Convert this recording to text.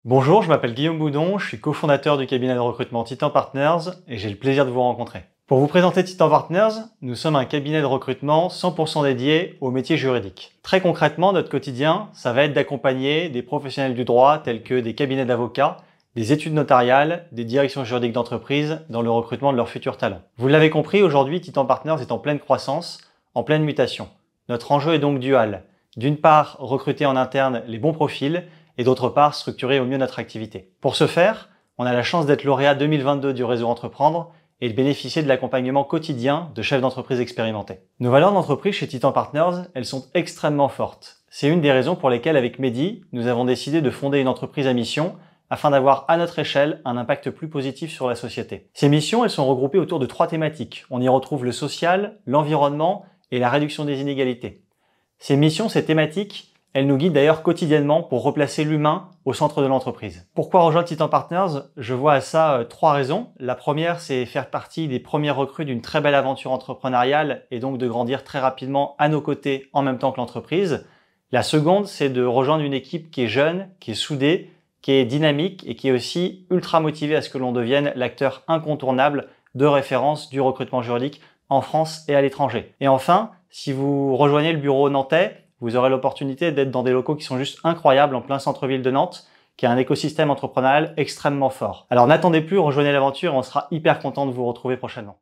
Bonjour, je m'appelle Guillaume Boudon, je suis cofondateur du cabinet de recrutement Titan Partners et j'ai le plaisir de vous rencontrer. Pour vous présenter Titan Partners, nous sommes un cabinet de recrutement 100% dédié aux métiers juridiques. Très concrètement, notre quotidien, ça va être d'accompagner des professionnels du droit tels que des cabinets d'avocats, des études notariales, des directions juridiques d'entreprise dans le recrutement de leurs futurs talents. Vous l'avez compris, aujourd'hui, Titan Partners est en pleine croissance, en pleine mutation. Notre enjeu est donc dual. D'une part, recruter en interne les bons profils et d'autre part, structurer au mieux notre activité. Pour ce faire, on a la chance d'être lauréat 2022 du réseau Entreprendre et de bénéficier de l'accompagnement quotidien de chefs d'entreprise expérimentés. Nos valeurs d'entreprise chez Titan Partners, elles sont extrêmement fortes. C'est une des raisons pour lesquelles, avec Mehdi, nous avons décidé de fonder une entreprise à mission afin d'avoir à notre échelle un impact plus positif sur la société. Ces missions, elles sont regroupées autour de 3 thématiques. On y retrouve le social, l'environnement et la réduction des inégalités. Ces missions, ces thématiques, elles nous guident d'ailleurs quotidiennement pour replacer l'humain au centre de l'entreprise. Pourquoi rejoindre Titan Partners? Je vois à ça 3 raisons. La première, c'est faire partie des premières recrues d'une très belle aventure entrepreneuriale et donc de grandir très rapidement à nos côtés en même temps que l'entreprise. La seconde, c'est de rejoindre une équipe qui est jeune, qui est soudée, qui est dynamique et qui est aussi ultra motivée à ce que l'on devienne l'acteur incontournable de référence du recrutement juridique en France et à l'étranger. Et enfin, si vous rejoignez le bureau nantais, vous aurez l'opportunité d'être dans des locaux qui sont juste incroyables en plein centre-ville de Nantes, qui a un écosystème entrepreneurial extrêmement fort. Alors n'attendez plus, rejoignez l'aventure, on sera hyper content de vous retrouver prochainement.